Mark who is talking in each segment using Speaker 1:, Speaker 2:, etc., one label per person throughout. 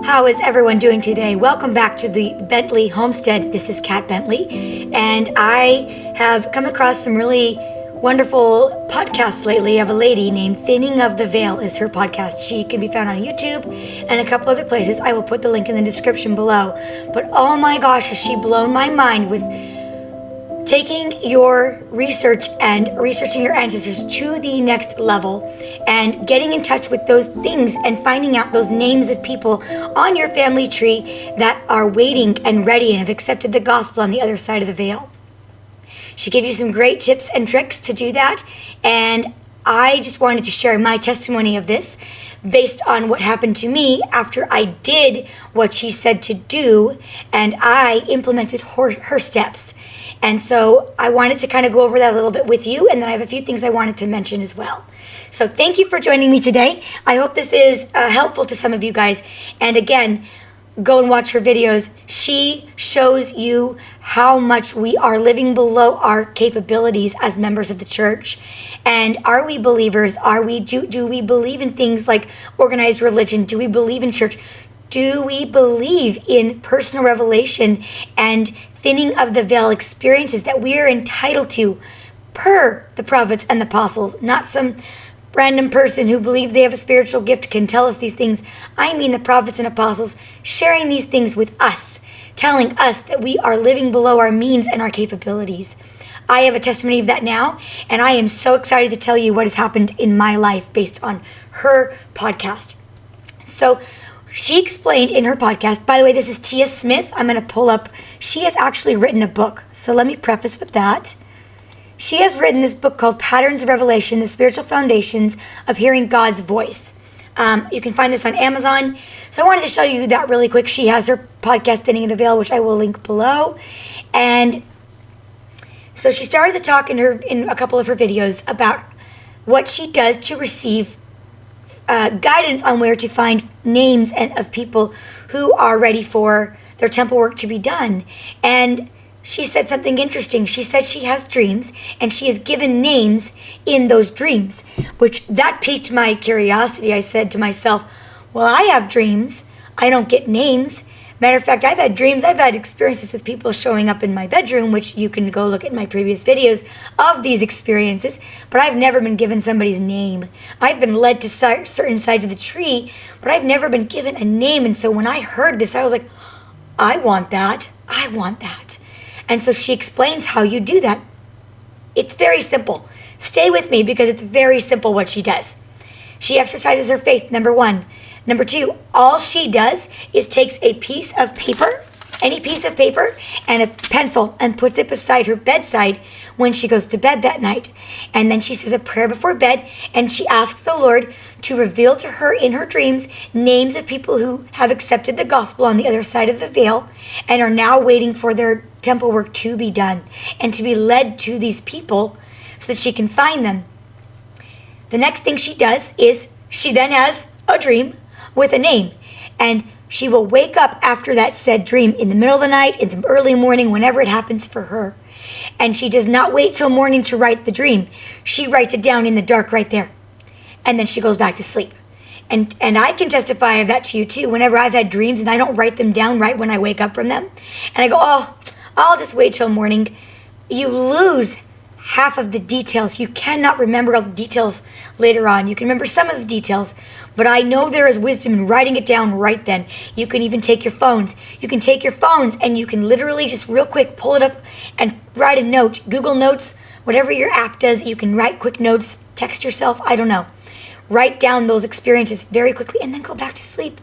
Speaker 1: How is everyone doing today? Welcome back to the Bentley Homestead. This is Kat Bentley, and I have come across some really wonderful podcasts lately of a lady named Thinning of the Veil is her podcast. She can be found on YouTube and a couple other places. I will put the link in the description below. But oh my gosh, has she blown my mind with taking your research and researching your ancestors to the next level and getting in touch with those things and finding out those names of people on your family tree that are waiting and ready and have accepted the gospel on the other side of the veil. She gave you some great tips and tricks to do that, and I just wanted to share my testimony of this based on what happened to me after I did what she said to do and I implemented her steps. And so I wanted to kind of go over that a little bit with you, and then I have a few things I wanted to mention as well. So thank you for joining me today. I hope this is helpful to some of you guys. And again, go and watch her videos. She shows you how much we are living below our capabilities as members of the church. And are we believers? Do we believe in things like organized religion? Do we believe in church? Do we believe in personal revelation and thinning of the veil experiences that we are entitled to per the prophets and the apostles? Not some random person who believes they have a spiritual gift can tell us these things. I mean the prophets and apostles sharing these things with us, telling us that we are living below our means and our capabilities. I have a testimony of that now, and I am so excited to tell you what has happened in my life based on her podcast. So she explained in her podcast, by the way, this is Tia Smith. I'm going to pull up. She has actually written a book. So let me preface with that. She has written this book called Patterns of Revelation, The Spiritual Foundations of Hearing God's Voice. You can find this on Amazon. So I wanted to show you that really quick. She has her podcast, Thinning of the Veil, which I will link below. And so she started to talk in a couple of her videos about what she does to receive guidance on where to find names of people who are ready for their temple work to be done. And she said something interesting. She said she has dreams, and she is given names in those dreams, which that piqued my curiosity. I said to myself, well, I have dreams. I don't get names. Matter of fact, I've had experiences with people showing up in my bedroom, which you can go look at my previous videos of these experiences, but I've never been given somebody's name. I've been led to certain sides of the tree, but I've never been given a name. And so when I heard this, I was like, I want that. I want that. And so she explains how you do that. It's very simple. Stay with me because it's very simple what she does. She exercises her faith, number one. Number two, all she does is takes a piece of paper, any piece of paper, and a pencil and puts it beside her bedside when she goes to bed that night. And then she says a prayer before bed, and she asks the Lord to reveal to her in her dreams names of people who have accepted the gospel on the other side of the veil and are now waiting for their temple work to be done and to be led to these people so that she can find them. The next thing she does is she then has a dream with a name, and she will wake up after that said dream in the middle of the night, in the early morning, whenever it happens for her. And she does not wait till morning to write the dream. She writes it down in the dark right there, and then she goes back to sleep. And I can testify of that to you too. Whenever I've had dreams and I don't write them down right when I wake up from them, and I go, oh, I'll just wait till morning. You lose half of the details. You cannot remember all the details later on. You can remember some of the details, but I know there is wisdom in writing it down right then. You can even take your phones. You can take your phones and you can literally just real quick pull it up and write a note. Google Notes, whatever your app does, you can write quick notes, text yourself, I don't know. Write down those experiences very quickly and then go back to sleep.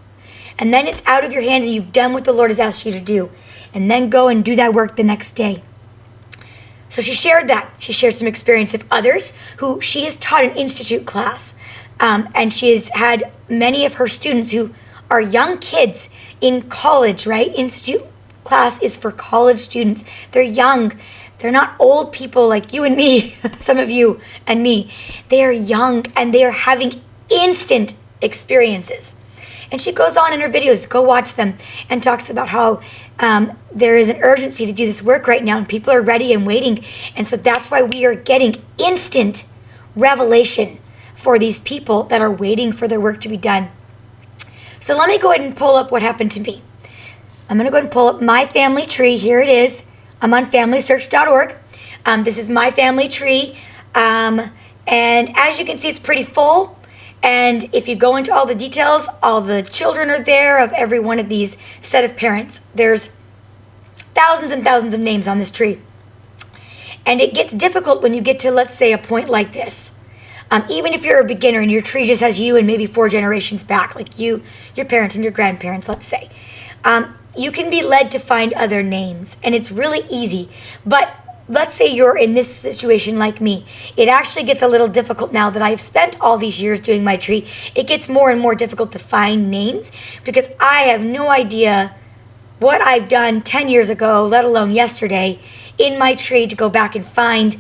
Speaker 1: And then it's out of your hands and you've done what the Lord has asked you to do. And then go and do that work the next day. So she shared that. She shared some experience of others who she has taught an institute class. And she has had many of her students who are young kids in college, right? Institute class is for college students. They're young. They're not old people like you and me, some of you and me. They are young and they are having instant experiences. And she goes on in her videos, go watch them, and talks about how there is an urgency to do this work right now, and people are ready and waiting. And so that's why we are getting instant revelation for these people that are waiting for their work to be done. So let me go ahead and pull up what happened to me. I'm going to go ahead and pull up my family tree. Here it is. I'm on familysearch.org. This is my family tree. And as you can see, it's pretty full. And if you go into all the details, all the children are there of every one of these set of parents. There's thousands and thousands of names on this tree. And it gets difficult when you get to, let's say, a point like this. Even if you're a beginner and your tree just has you and maybe 4 generations back, like you, your parents and your grandparents, let's say, you can be led to find other names, and it's really easy. But let's say you're in this situation like me. It actually gets a little difficult now that I've spent all these years doing my tree. It gets more and more difficult to find names because I have no idea what I've done 10 years ago, let alone yesterday, in my tree to go back and find.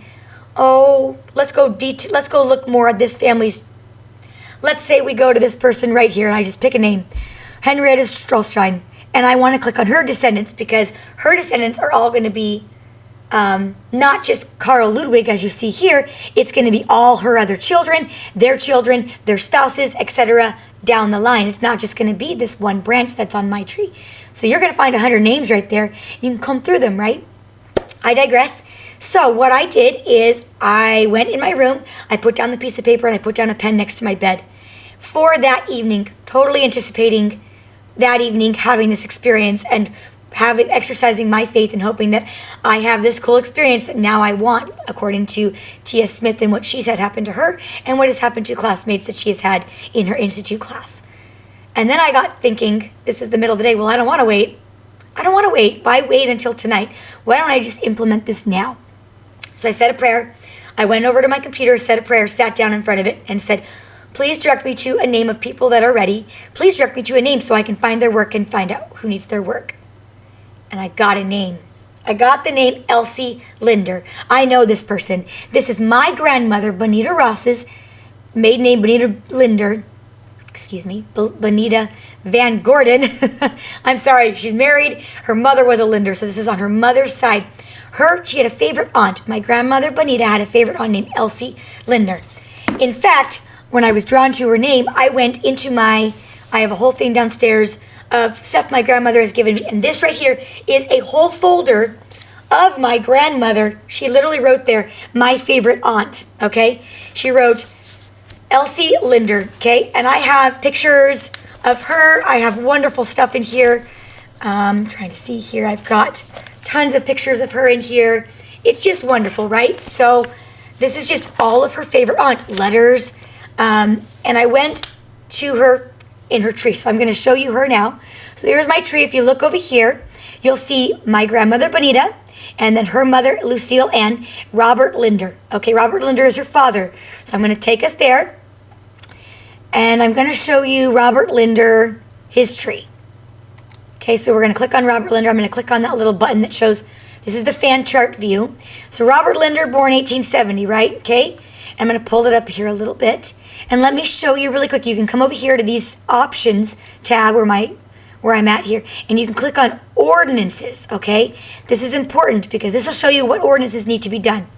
Speaker 1: Oh, let's go look more at this family's. Let's say we go to this person right here, and I just pick a name, Henrietta Strolstein, and I want to click on her descendants because her descendants are all going to be not just Carl Ludwig, as you see here. It's going to be all her other children, their spouses, etc. down the line. It's not just going to be this one branch that's on my tree. So you're going to find 100 names right there. You can comb through them, right? I digress. So what I did is I went in my room, I put down the piece of paper, and I put down a pen next to my bed for that evening, totally anticipating that evening having this experience and exercising my faith and hoping that I have this cool experience that now I want, according to T.S. Smith and what she's had happen to her and what has happened to classmates that she has had in her institute class. And then I got thinking, this is the middle of the day, well, I don't want to wait. Why wait until tonight? Why don't I just implement this now? So I said a prayer. I went over to my computer, said a prayer, sat down in front of it, and said, please direct me to a name of people that are ready. Please direct me to a name so I can find their work and find out who needs their work. And I got a name. I got the name Elsie Linder. I know this person. This is my grandmother, Bonita Ross's maiden name, Bonita Linder. Bonita Van Gordon. I'm sorry, she's married. Her mother was a Linder, so this is on her mother's side. She had a favorite aunt. My grandmother, Bonita, had a favorite aunt named Elsie Linder. In fact, when I was drawn to her name, I went into I have a whole thing downstairs of stuff my grandmother has given me. And this right here is a whole folder of my grandmother. She literally wrote there, my favorite aunt, okay? She wrote Elsie Linder, okay? And I have pictures of her. I have wonderful stuff in here. I'm trying to see here. I've got tons of pictures of her in here. It's just wonderful, right? So this is just all of her favorite aunt, letters. And I went to her in her tree. So I'm going to show you her now. So here's my tree. If you look over here, you'll see my grandmother, Bonita, and then her mother, Lucille Ann, Robert Linder. Okay, Robert Linder is her father. So I'm going to take us there. And I'm going to show you Robert Linder, his tree. Okay, so we're going to click on Robert Linder. I'm going to click on that little button that shows, this is the fan chart view. So Robert Linder, born 1870, right? Okay, I'm going to pull it up here a little bit. And let me show you really quick. You can come over here to these options tab where I'm at here, and you can click on ordinances, okay? This is important because this will show you what ordinances need to be done.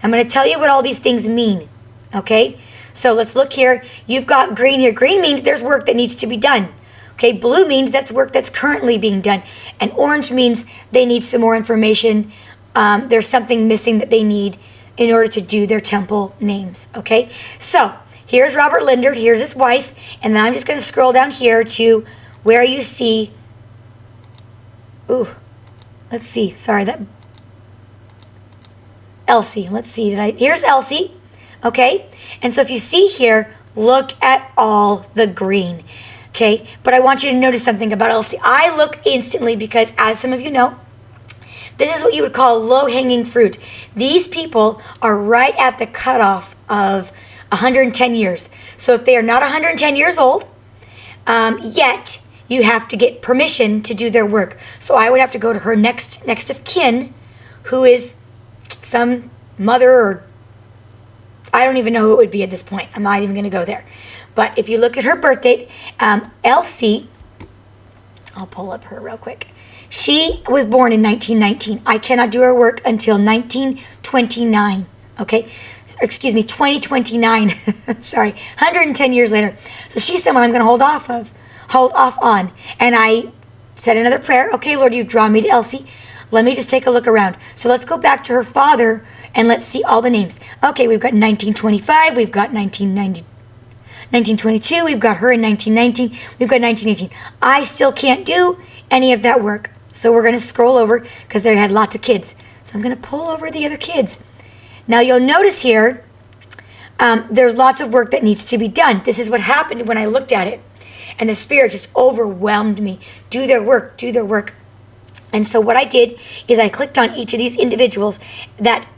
Speaker 1: I'm going to tell you what all these things mean, okay? So let's look here. You've got green here. Green means there's work that needs to be done. Okay, blue means that's work that's currently being done. And orange means they need some more information. There's something missing that they need in order to do their temple names, okay? So here's Robert Linder. Here's his wife. And then I'm just going to scroll down here to where you see, let's see. Sorry, that Elsie. Let's see. Here's Elsie. Okay, and so if you see here, look at all the green. Okay, but I want you to notice something about Elsie. I look instantly because, as some of you know, this is what you would call low-hanging fruit. These people are right at the cutoff of 110 years. So if they are not 110 years old, yet you have to get permission to do their work. So I would have to go to her next of kin, who is some mother or I don't even know who it would be at this point. I'm not even going to go there. But if you look at her birth date, Elsie, I'll pull up her real quick. She was born in 1919. I cannot do her work until 1929. Okay? Excuse me, 2029. Sorry, 110 years later. So she's someone I'm going to hold off on. And I said another prayer. Okay, Lord, you've drawn me to Elsie. Let me just take a look around. So let's go back to her father and let's see all the names. Okay, we've got 1925, we've got 1990, 1922, we've got her in 1919, we've got 1918. I still can't do any of that work. So we're going to scroll over because they had lots of kids. So I'm going to pull over the other kids. Now you'll notice here, there's lots of work that needs to be done. This is what happened when I looked at it. And the Spirit just overwhelmed me. Do their work, do their work. And so what I did is I clicked on each of these individuals that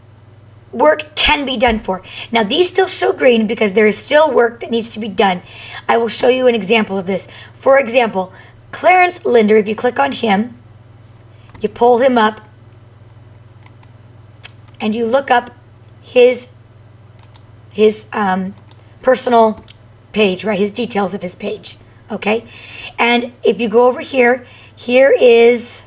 Speaker 1: work can be done for. Now these still show green because there is still work that needs to be done. I will show you an example of this. For example, Clarence Linder, if you click on him, you pull him up, and you look up his personal page, right? His details of his page, okay? And if you go over here, here is,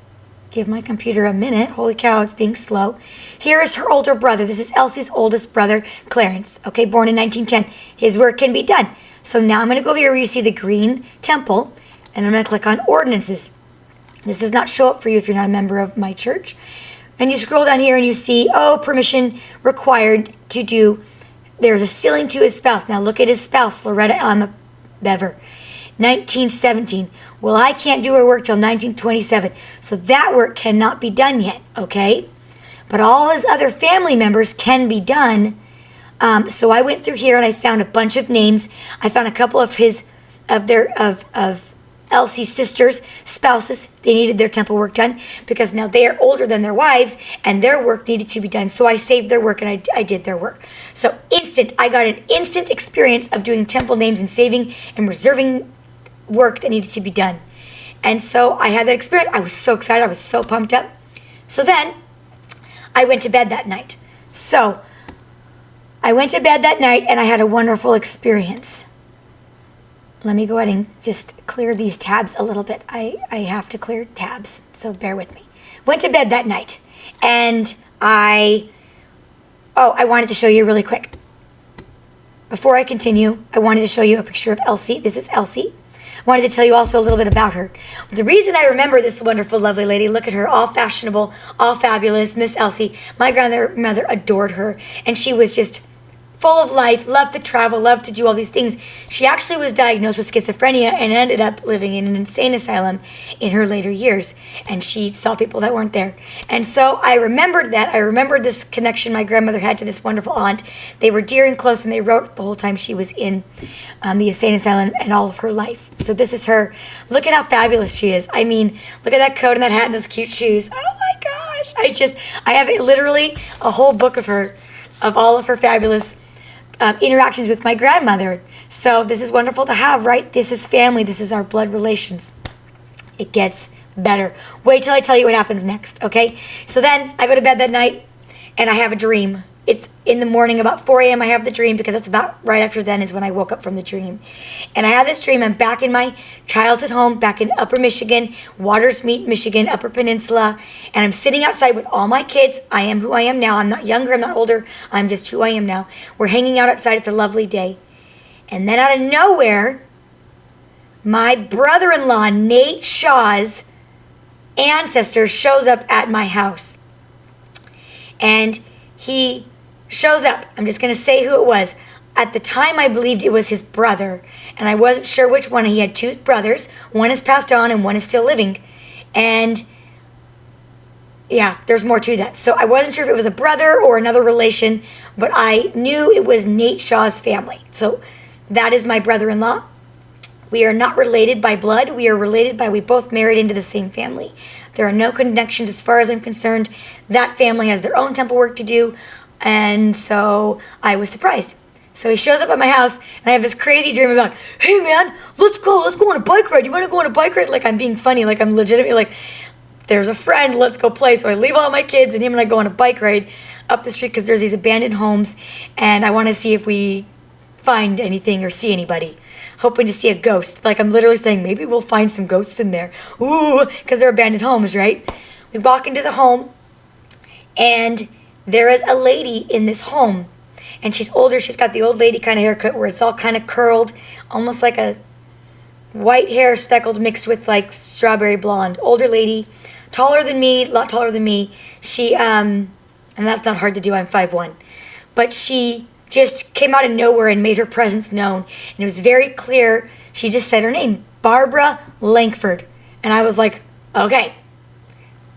Speaker 1: give my computer a minute. Holy cow, it's being slow. Here is her older brother. This is Elsie's oldest brother, Clarence, okay? Born in 1910. His work can be done. So now I'm going to go over here where you see the green temple, and I'm going to click on ordinances. This does not show up for you if you're not a member of my church. And you scroll down here and you see, permission required to do, there's a sealing to his spouse. Now look at his spouse, Loretta Alma Bever, 1917. Well, I can't do her work till 1927. So that work cannot be done yet, okay? But all his other family members can be done. So I went through here and I found a bunch of names. I found a couple of Elsie's sisters, spouses. They needed their temple work done because now they are older than their wives and their work needed to be done. So I saved their work and I did their work. So I got an instant experience of doing temple names and saving and reserving work that needed to be done. And so I had that experience. I was so excited. I was so pumped up. So then I went to bed that night. So I went to bed that night and I had a wonderful experience. Let me go ahead and just clear these tabs a little bit. I have to clear tabs, so bear with me. Went to bed that night, and I wanted to show you really quick. Before I continue, I wanted to show you a picture of Elsie. This is Elsie. I wanted to tell you also a little bit about her. The reason I remember this wonderful, lovely lady, look at her, all fashionable, all fabulous, Miss Elsie. My grandmother adored her, and she was just full of life, loved to travel, loved to do all these things. She actually was diagnosed with schizophrenia and ended up living in an insane asylum in her later years. And she saw people that weren't there. And so I remembered that. I remembered this connection my grandmother had to this wonderful aunt. They were dear and close, and they wrote the whole time she was in the insane asylum and all of her life. So this is her. Look at how fabulous she is. I mean, look at that coat and that hat and those cute shoes. Oh my gosh. I have literally a whole book of her, of all of her fabulous interactions with my grandmother. So this is wonderful to have, right? This is family. This is our blood relations. It gets better. Wait till I tell you what happens next, okay? So then I go to bed that night and I have a dream. It's in the morning, about 4 a.m. I have the dream because that's about right after then is when I woke up from the dream. And I have this dream. I'm back in my childhood home, back in Upper Michigan, Watersmeet, Michigan, Upper Peninsula. And I'm sitting outside with all my kids. I am who I am now. I'm not younger. I'm not older. I'm just who I am now. We're hanging out outside. It's a lovely day. And then out of nowhere, my brother-in-law, Nate Shaw's ancestor, shows up at my house. And he shows up. I'm just going to say who it was. At the time, I believed it was his brother, and I wasn't sure which one. He had two brothers. One is passed on, and one is still living. And yeah, there's more to that. So I wasn't sure if it was a brother or another relation, but I knew it was Nate Shaw's family. So that is my brother-in-law. We are not related by blood. We are related by we both married into the same family. There are no connections as far as I'm concerned. That family has their own temple work to do. And so I was surprised. So he shows up at my house, and I have this crazy dream about, hey man, let's go on a bike ride. You want to go on a bike ride? Like I'm being funny, like I'm legitimately like, there's a friend, let's go play. So I leave all my kids, and him and I go on a bike ride up the street because there's these abandoned homes, and I want to see if we find anything or see anybody. Hoping to see a ghost. Like I'm literally saying, maybe we'll find some ghosts in there. Ooh, because they're abandoned homes, right? We walk into the home, and there is a lady in this home, and she's older. She's got the old lady kind of haircut where it's all kind of curled, almost like a white hair speckled mixed with like strawberry blonde. Older lady, taller than me, a lot taller than me. She, and that's not hard to do, I'm 5'1". But she just came out of nowhere and made her presence known. And it was very clear. She just said her name, Barbara Langford. And I was like, okay.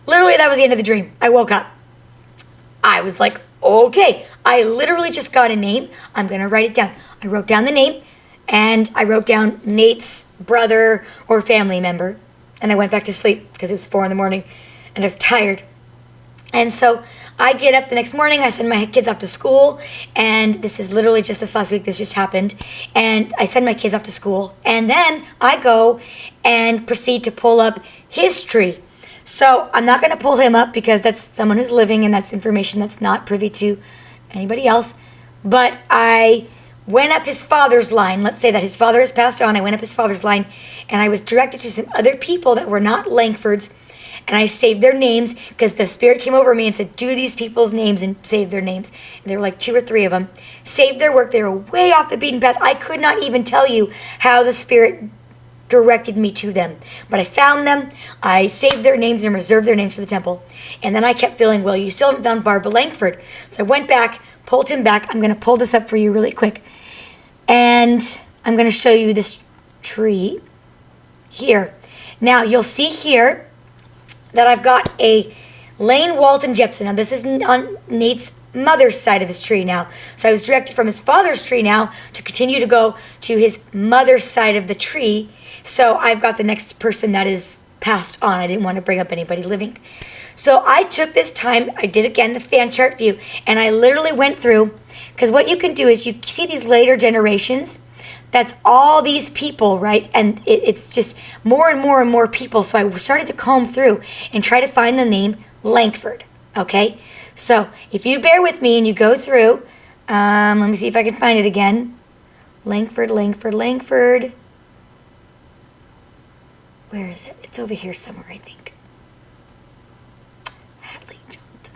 Speaker 1: Literally, that was the end of the dream. I woke up. I was like, okay. I literally just got a name. I'm going to write it down. I wrote down the name, and I wrote down Nate's brother or family member. And I went back to sleep because it was 4 a.m. and I was tired. And so I get up the next morning, I send my kids off to school, and this is literally just this last week, this just happened, and I send my kids off to school, and then I go and proceed to pull up his tree. So I'm not going to pull him up because that's someone who's living, and that's information that's not privy to anybody else, but I went up his father's line. Let's say that his father has passed on. I went up his father's line, and I was directed to some other people that were not Langfords. And I saved their names because the Spirit came over me and said, do these people's names and save their names. And there were like 2 or 3 of them. Saved their work. They were way off the beaten path. I could not even tell you how the Spirit directed me to them. But I found them. I saved their names and reserved their names for the temple. And then I kept feeling, well, you still haven't found Barbara Langford. So I went back, pulled him back. I'm going to pull this up for you really quick. And I'm going to show you this tree here. Now, you'll see here that I've got a Lane Walton Jepson. Now, this is on Nate's mother's side of his tree now. So I was directed from his father's tree now to continue to go to his mother's side of the tree. So I've got the next person that is passed on. I didn't want to bring up anybody living. So I took this time, I did again the fan chart view, and I literally went through, because what you can do is you see these later generations. That's all these people, right? And it's just more and more and more people. So I started to comb through and try to find the name Langford, okay? So if you bear with me and you go through, let me see if I can find it again. Langford. Where is it? It's over here somewhere, I think. Hadley Johnson.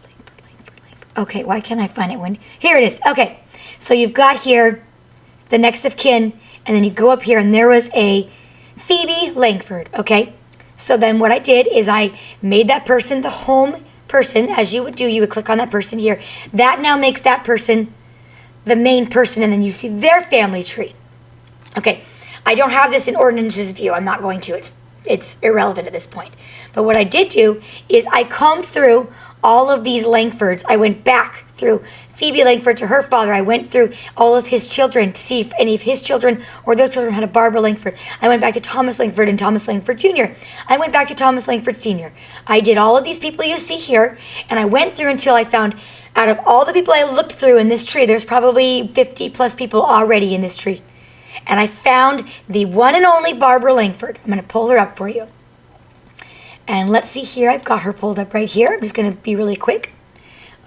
Speaker 1: Langford. Okay, why can't I find it? Here it is. Okay. So you've got here the next of kin, and then you go up here, and there was a Phoebe Langford, okay? So then what I did is I made that person the home person, as you would do. You would click on that person here. That now makes that person the main person, and then you see their family tree. Okay, I don't have this in ordinances view. I'm not going to. It's irrelevant at this point. But what I did do is I combed through all of these Langfords. I went back through Phoebe Langford to her father. I went through all of his children to see if any of his children or their children had a Barbara Langford. I went back to Thomas Langford and Thomas Langford Jr. I went back to Thomas Langford Sr. I did all of these people you see here, and I went through until I found, out of all the people I looked through in this tree, there's probably 50 plus people already in this tree. And I found the one and only Barbara Langford. I'm going to pull her up for you. And let's see here. I've got her pulled up right here. I'm just going to be really quick.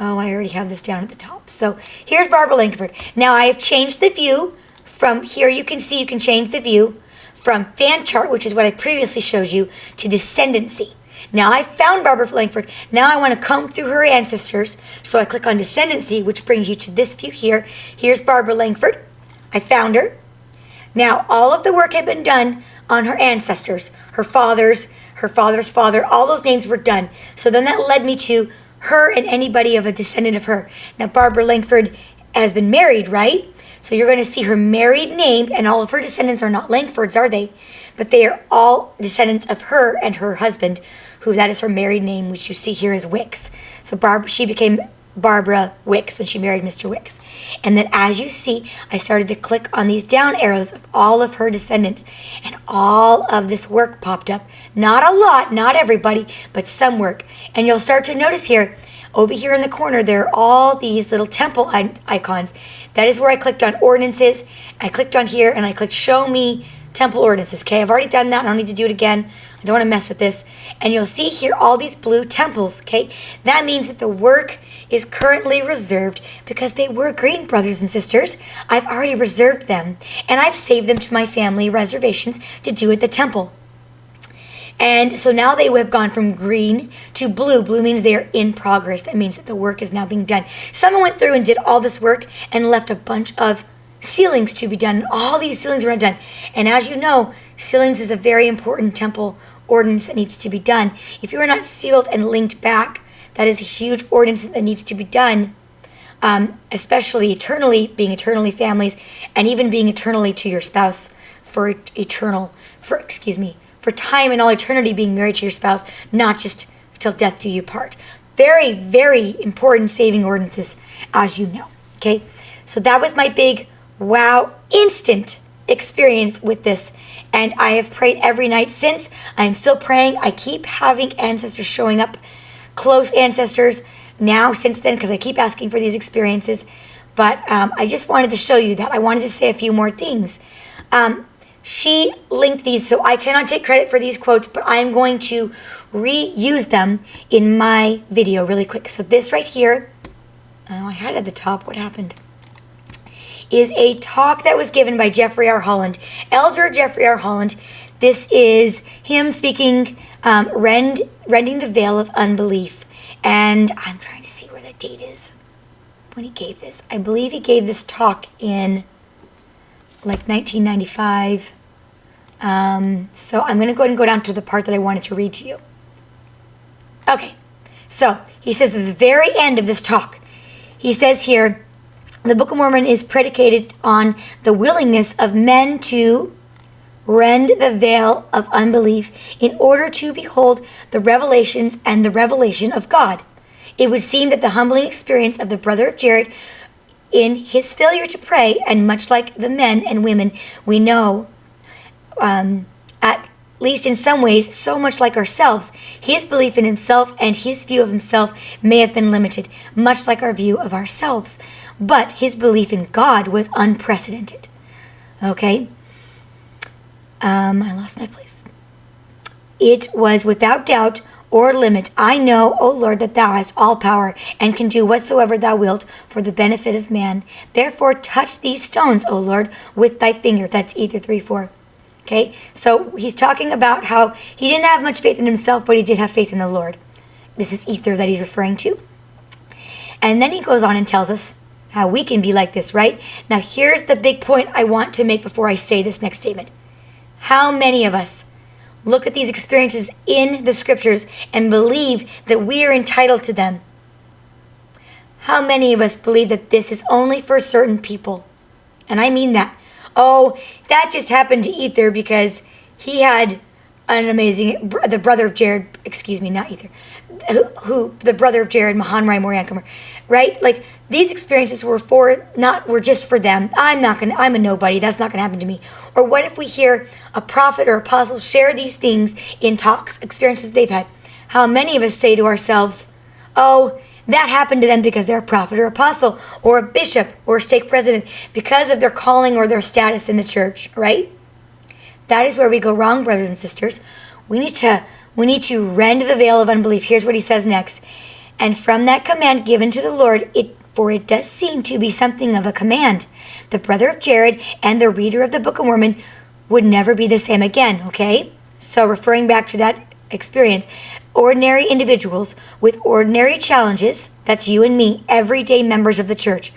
Speaker 1: Oh, I already have this down at the top. So here's Barbara Langford. Now I have changed the view from here. You can see you can change the view from fan chart, which is what I previously showed you, to descendancy. Now I found Barbara Langford. Now I want to comb through her ancestors. So I click on descendancy, which brings you to this view here. Here's Barbara Langford. I found her. Now all of the work had been done on her ancestors, her father's father, all those names were done. So then that led me to her and anybody of a descendant of her. Now, Barbara Langford has been married, right? So you're going to see her married name, and all of her descendants are not Langfords, are they? But they are all descendants of her and her husband, who that is her married name, which you see here is Wicks. So she became Barbara Wicks when she married Mr. Wicks. And then as you see, I started to click on these down arrows of all of her descendants, and all of this work popped up. Not a lot, not everybody, but some work. And you'll start to notice here, over here in the corner, there are all these little temple icons. That is where I clicked on ordinances. I clicked on here, and I clicked show me temple ordinances. Okay, I've already done that. I don't need to do it again. I don't want to mess with this. And you'll see here all these blue temples. Okay, that means that the work is currently reserved because they were green, brothers and sisters. I've already reserved them, and I've saved them to my family reservations to do at the temple. And so now they have gone from green to blue. Blue means they are in progress. That means that the work is now being done. Someone went through and did all this work and left a bunch of sealings to be done. All these sealings were not done. And as you know, sealings is a very important temple ordinance that needs to be done. If you are not sealed and linked back, that is a huge ordinance that needs to be done, especially eternally, being eternally families, and even being eternally to your spouse for time and all eternity being married to your spouse, not just till death do you part. Very, very important saving ordinances, as you know. Okay, so that was my big wow, instant experience with this. And I have prayed every night since. I am still praying. I keep having ancestors showing up, close ancestors now since then, because I keep asking for these experiences. But I just wanted to show you that. I wanted to say a few more things. She linked these, so I cannot take credit for these quotes, but I'm going to reuse them in my video really quick. So this right here, I had it at the top. What happened? Is a talk that was given by Jeffrey R. Holland, Elder Jeffrey R. Holland. This is him speaking, rending the veil of unbelief. And I'm trying to see where the date is when he gave this. I believe he gave this talk in like 1995. So I'm going to go ahead and go down to the part that I wanted to read to you. Okay, so he says at the very end of this talk, he says here, the Book of Mormon is predicated on the willingness of men to rend the veil of unbelief in order to behold the revelations and the revelation of God. It would seem that the humbling experience of the brother of Jared in his failure to pray, and much like the men and women we know, at least in some ways, so much like ourselves, his belief in himself and his view of himself may have been limited, much like our view of ourselves. But his belief in God was unprecedented. Okay? I lost my place. It was without doubt or limit. I know, O Lord, that thou hast all power and can do whatsoever thou wilt for the benefit of man. Therefore touch these stones, O Lord, with thy finger. That's Ether 3:4. Okay, so he's talking about how he didn't have much faith in himself, but he did have faith in the Lord. This is Ether that he's referring to. And then he goes on and tells us how we can be like this, right? Now here's the big point I want to make before I say this next statement. How many of us look at these experiences in the scriptures and believe that we are entitled to them? How many of us believe that this is only for certain people? And I mean that. Oh, that just happened to Ether because he had an amazing, the brother of Jared, not Ether, who the brother of Jared, Mahanrai Moriankamer, right? Like these experiences were just for them. I'm a nobody. That's not going to happen to me. Or what if we hear a prophet or apostle share these things in talks, experiences they've had? How many of us say to ourselves, oh, that happened to them because they're a prophet or apostle or a bishop or a stake president because of their calling or their status in the church, right? That is where we go wrong, brothers and sisters. We need to rend the veil of unbelief. Here's what he says next. And from that command given to the Lord, for it does seem to be something of a command. The brother of Jared and the reader of the Book of Mormon would never be the same again, okay? So referring back to that experience, ordinary individuals with ordinary challenges, that's you and me, everyday members of the church,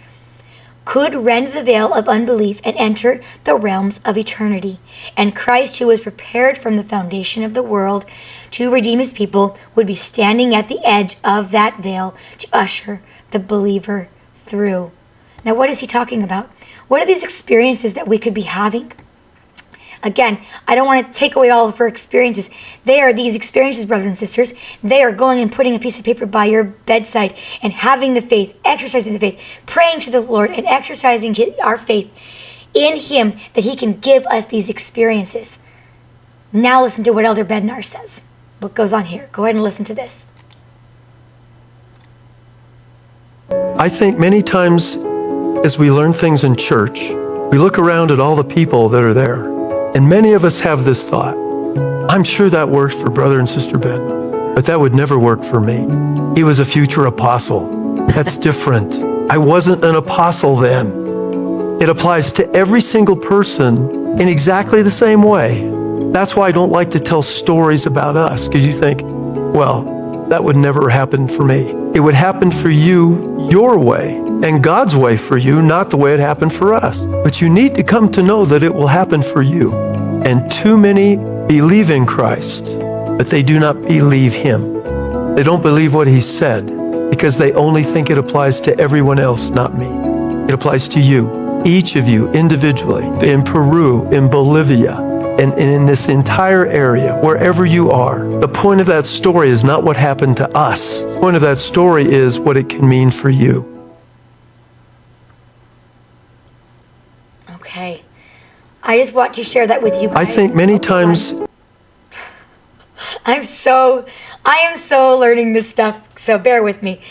Speaker 1: could rend the veil of unbelief and enter the realms of eternity. And Christ, who was prepared from the foundation of the world to redeem his people, would be standing at the edge of that veil to usher the believer through. Now, what is he talking about? What are these experiences that we could be having? Again, I don't want to take away all of her experiences. They are these experiences, brothers and sisters. They are going and putting a piece of paper by your bedside and having the faith, exercising the faith, praying to the Lord and exercising our faith in him that he can give us these experiences. Now listen to what Elder Bednar says. What goes on here? Go ahead and listen to this.
Speaker 2: I think many times as we learn things in church, we look around at all the people that are there. And many of us have this thought, I'm sure that worked for Brother and Sister Ben, but that would never work for me. He was a future apostle. That's different. I wasn't an apostle then. It applies to every single person in exactly the same way. That's why I don't like to tell stories about us, because you think, well, that would never happen for me. It would happen for you your way. and God's way for you, not the way it happened for us. But you need to come to know that it will happen for you. And too many believe in Christ, but they do not believe Him. They don't believe what He said because they only think it applies to everyone else, not me. It applies to you, each of you individually, in Peru, in Bolivia, and in this entire area, wherever you are. The point of that story is not what happened to us. The point of that story is what it can mean for you.
Speaker 1: Okay. I just want to share that with you guys.
Speaker 2: I think many times...
Speaker 1: I am so learning this stuff, so bear with me.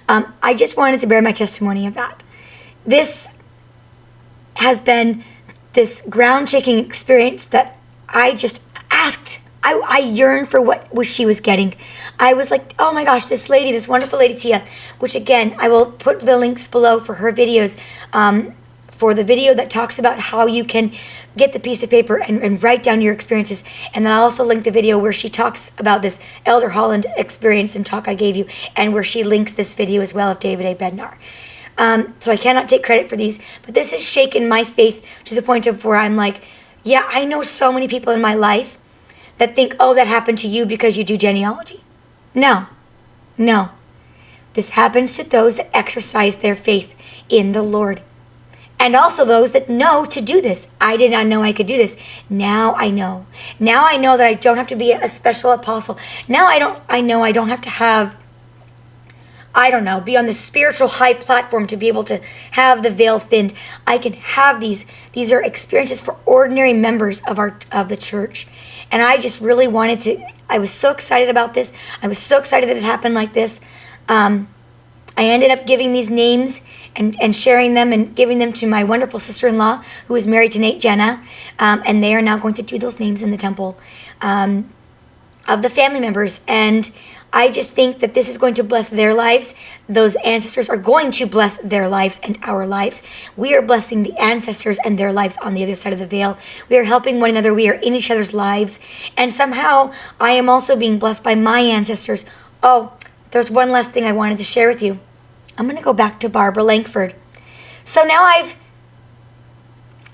Speaker 1: I just wanted to bear my testimony of that. This has been this ground-shaking experience that I just asked. I yearned for what she was getting. I was like, oh my gosh, this lady, this wonderful lady Tia, which again, I will put the links below for her videos, for the video that talks about how you can get the piece of paper and write down your experiences. And then I'll also link the video where she talks about this Elder Holland experience and talk I gave you, and where she links this video as well of David A. Bednar. So I cannot take credit for these, but this has shaken my faith to the point of where I'm like, yeah, I know so many people in my life that think, oh, that happened to you because you do genealogy. No. This happens to those that exercise their faith in the Lord. And also those that know to do this. I did not know I could do this. Now I know. Now I know that I don't have to be a special apostle. Now I know I don't have to have, be on the spiritual high platform to be able to have the veil thinned. I can have these. These are experiences for ordinary members of the church. And I just really wanted to, I was so excited about this. I was so excited that it happened like this. I ended up giving these names and sharing them and giving them to my wonderful sister-in-law who is married to Nate Jenna. And they are now going to do those names in the temple of the family members. And I just think that this is going to bless their lives. Those ancestors are going to bless their lives and our lives. We are blessing the ancestors and their lives on the other side of the veil. We are helping one another. We are in each other's lives. And somehow I am also being blessed by my ancestors. Oh, there's one last thing I wanted to share with you. I'm going to go back to Barbara Langford. So now I've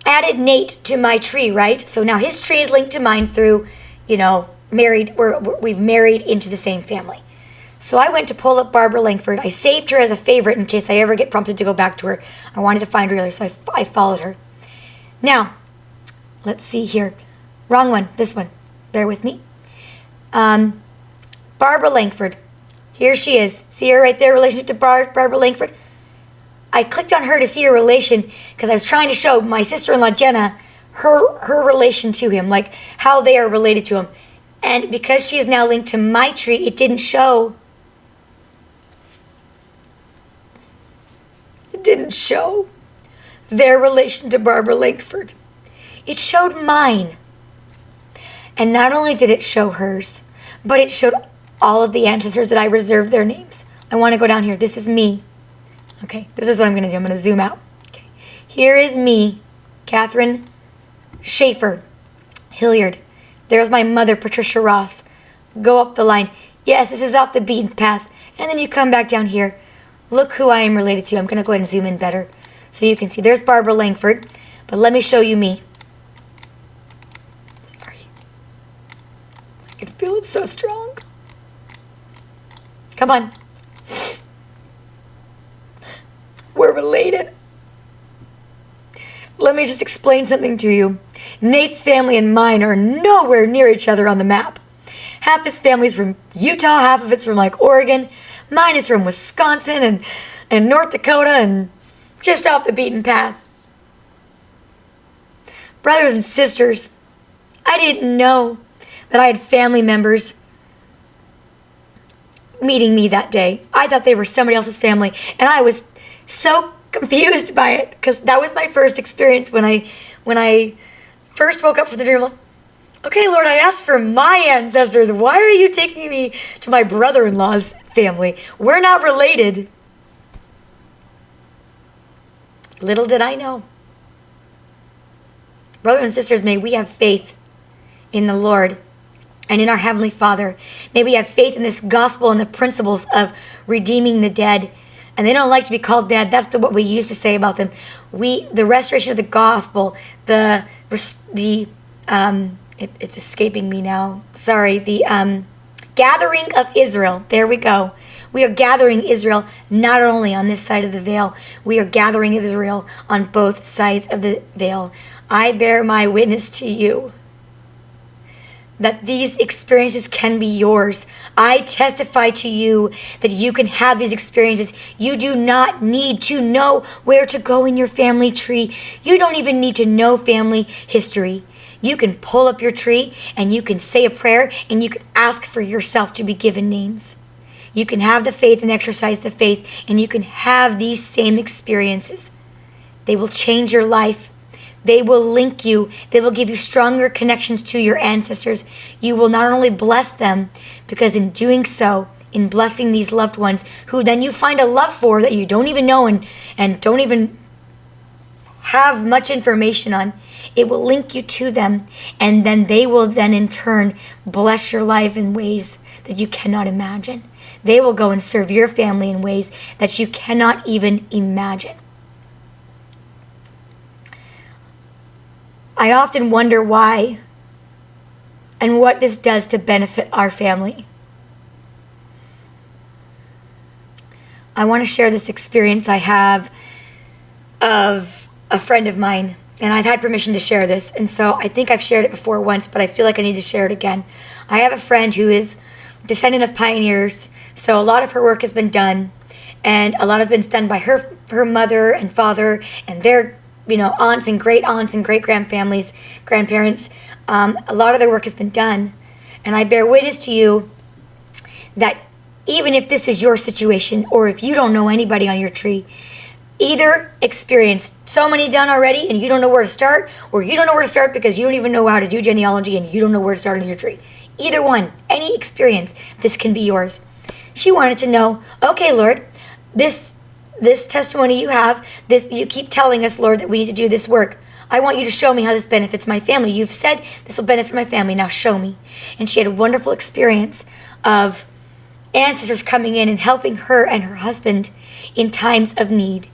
Speaker 1: added Nate to my tree, right? So now his tree is linked to mine through, married, we've married into the same family. So I went to pull up Barbara Langford. I saved her as a favorite in case I ever get prompted to go back to her. I wanted to find her earlier, so I followed her. Now, let's see here. Wrong one, this one. Bear with me. Barbara Langford. Here she is. See her right there, relationship to Barbara Langford? I clicked on her to see her relation because I was trying to show my sister-in-law Jenna her relation to him, like how they are related to him. And because she is now linked to my tree, it didn't show. It didn't show their relation to Barbara Langford. It showed mine. And not only did it show hers, but it showed all of the ancestors that I reserved their names. I want to go down here. This is me. Okay, this is what I'm going to do. I'm going to zoom out. Okay, here is me, Catherine Schaefer Hilliard. There's my mother, Patricia Ross. Go up the line. Yes, this is off the beaten path. And then you come back down here. Look who I am related to. I'm going to go ahead and zoom in better so you can see. There's Barbara Langford. But let me show you me. Sorry. I can feel it so strong. Come on. We're related. Let me just explain something to you. Nate's family and mine are nowhere near each other on the map. Half his family's from Utah, half of it's from like Oregon. Mine is from Wisconsin and North Dakota and just off the beaten path. Brothers and sisters, I didn't know that I had family members meeting me that day. I thought they were somebody else's family, and I was so confused by it because that was my first experience when I first woke up from the dream. Okay, Lord, I asked for my ancestors. Why are you taking me to my brother-in-law's family? We're not related. Little did I know. Brothers and sisters, may we have faith in the Lord and in our Heavenly Father. May we have faith in this gospel and the principles of redeeming the dead. And they don't like to be called dead. That's what we used to say about them. The restoration of the gospel, it's escaping me now. Sorry, the gathering of Israel. There we go. We are gathering Israel not only on this side of the veil, we are gathering Israel on both sides of the veil. I bear my witness to you that these experiences can be yours. I testify to you that you can have these experiences. You do not need to know where to go in your family tree. You don't even need to know family history. You can pull up your tree and you can say a prayer and you can ask for yourself to be given names. You can have the faith and exercise the faith, and you can have these same experiences. They will change your life. They will link you. They will give you stronger connections to your ancestors. You will not only bless them, because in doing so, in blessing these loved ones, who then you find a love for that you don't even know and don't even have much information on, it will link you to them, and then they will then in turn bless your life in ways that you cannot imagine. They will go and serve your family in ways that you cannot even imagine. I often wonder why and what this does to benefit our family. I want to share this experience I have of a friend of mine, and I've had permission to share this, and so I think I've shared it before once, but I feel like I need to share it again. I have a friend who is descendant of pioneers, so a lot of her work has been done, and a lot of it's been done by her mother and father and their aunts and great grandparents. A lot of their work has been done, and I bear witness to you that even if this is your situation, or if you don't know anybody on your tree, either experienced so many done already and you don't know where to start, or you don't know where to start because you don't even know how to do genealogy and you don't know where to start on your tree. Either one, any experience, this can be yours. She wanted to know, okay, Lord, this testimony you have, you keep telling us, Lord, that we need to do this work. I want you to show me how this benefits my family. You've said this will benefit my family. Now show me. And she had a wonderful experience of ancestors coming in and helping her and her husband in times of need.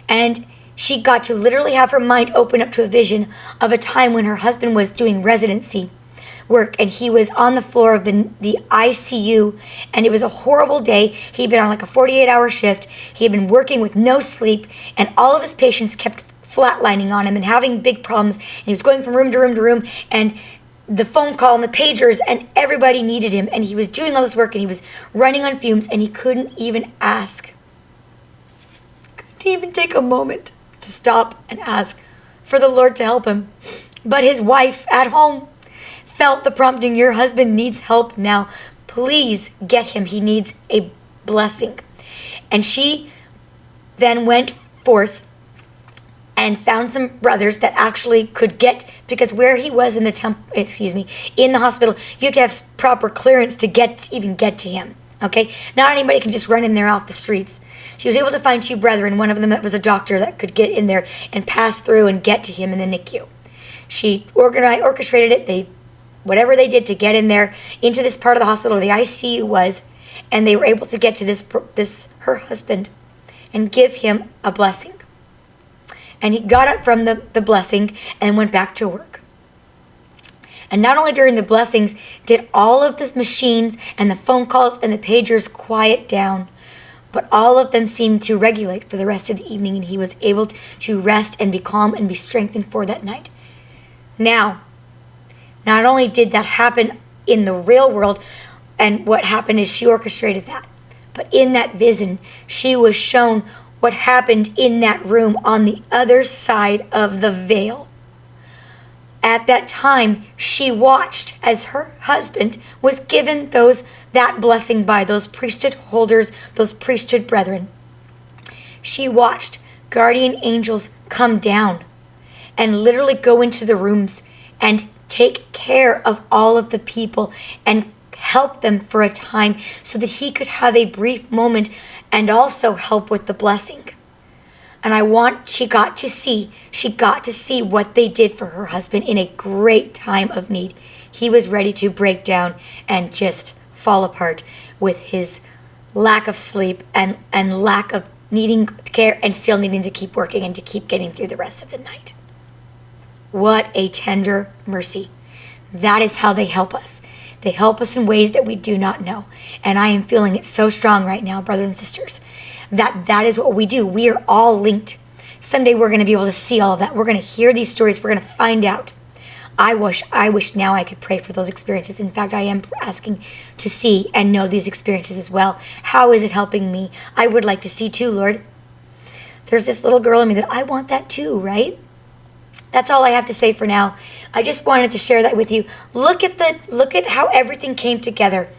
Speaker 1: And she got to literally have her mind open up to a vision of a time when her husband was doing residency work, and he was on the floor of the ICU, and it was a horrible day. He'd been on like a 48-hour shift. He had been working with no sleep, and all of his patients kept flatlining on him and having big problems, and he was going from room to room to room, and the phone call and the pagers, and everybody needed him, and he was doing all this work, and he was running on fumes, and he couldn't even ask. Couldn't even take a moment to stop and ask for the Lord to help him. But his wife at home felt the prompting, your husband needs help now. Please get him. He needs a blessing. And she then went forth and found some brothers that actually could get, because where he was in the hospital, you have to have proper clearance to even get to him. Okay? Not anybody can just run in there off the streets. She was able to find two brethren, one of them that was a doctor that could get in there and pass through and get to him in the NICU. She orchestrated it. Whatever they did to get in there into this part of the hospital where the ICU was, and they were able to get to her husband and give him a blessing. And he got up from the blessing and went back to work. And not only during the blessings did all of the machines and the phone calls and the pagers quiet down, but all of them seemed to regulate for the rest of the evening, and he was able to rest and be calm and be strengthened for that night. Now, not only did that happen in the real world, and what happened is she orchestrated that, but in that vision, she was shown what happened in that room on the other side of the veil. At that time, she watched as her husband was given that blessing by those priesthood holders, those priesthood brethren. She watched guardian angels come down and literally go into the rooms and take care of all of the people and help them for a time so that he could have a brief moment and also help with the blessing. And she got to see what they did for her husband in a great time of need. He was ready to break down and just fall apart with his lack of sleep and lack of needing care and still needing to keep working and to keep getting through the rest of the night. What a tender mercy. That is how they help us. They help us in ways that we do not know. And I am feeling it so strong right now, brothers and sisters, that is what we do. We are all linked. Someday we're going to be able to see all of that. We're going to hear these stories. We're going to find out. I wish now I could pray for those experiences. In fact, I am asking to see and know these experiences as well. How is it helping me? I would like to see too, Lord. There's this little girl in me that I want that too, right? That's all I have to say for now. I just wanted to share that with you. Look at how everything came together.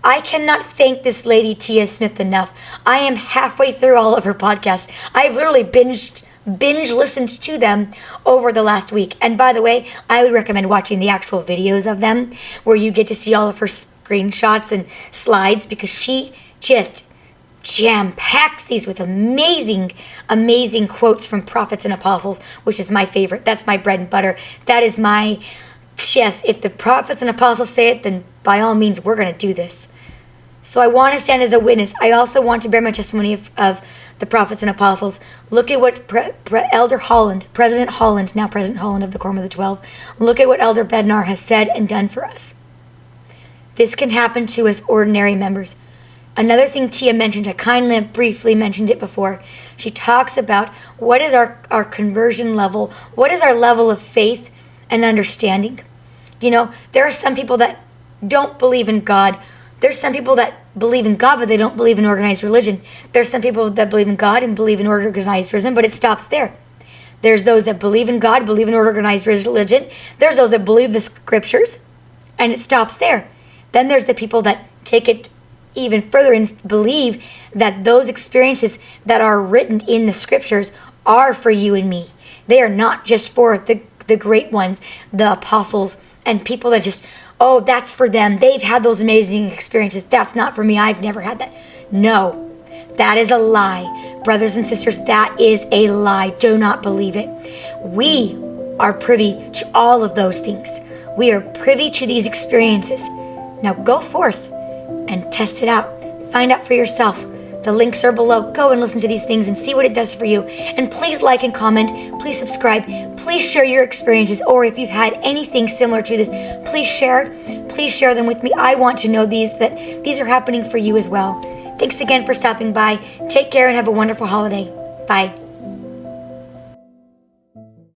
Speaker 1: I cannot thank this lady, Tia Smith, enough. I am halfway through all of her podcasts. I've literally binge listened to them over the last week. And by the way, I would recommend watching the actual videos of them where you get to see all of her screenshots and slides, because she just jam-packs these with amazing quotes from prophets and apostles, which is my favorite. That's my bread and butter. That is my, yes, if the prophets and apostles say it, then by all means, we're going to do this. So I want to stand as a witness. I also want to bear my testimony of the prophets and apostles. Look at what Elder Holland, President Holland, now President Holland of the Quorum of the 12, look at what Elder Bednar has said and done for us. This can happen to us ordinary members. Another thing Tia mentioned, I kindly briefly mentioned it before. She talks about what is our conversion level, what is our level of faith and understanding. You know, there are some people that don't believe in God. There's some people that believe in God, but they don't believe in organized religion. There's some people that believe in God and believe in organized religion, but it stops there. There's those that believe in God, believe in organized religion. There's those that believe the scriptures, and it stops there. Then there's the people that take it even further and believe that those experiences that are written in the scriptures are for you and me. They are not just for the great ones, the apostles, and people that just, oh, that's for them. They've had those amazing experiences. That's not for me. I've never had that. No, that is a lie. Brothers and sisters, that is a lie. Do not believe it. We are privy to all of those things. We are privy to these experiences. Now go forth and test it out. Find out for yourself. The links are below. Go and listen to these things and see what it does for you. And please like and comment. Please subscribe. Please share your experiences, or if you've had anything similar to this, please share it. Please share them with me. I want to know that these are happening for you as well. Thanks again for stopping by. Take care and have a wonderful holiday. Bye.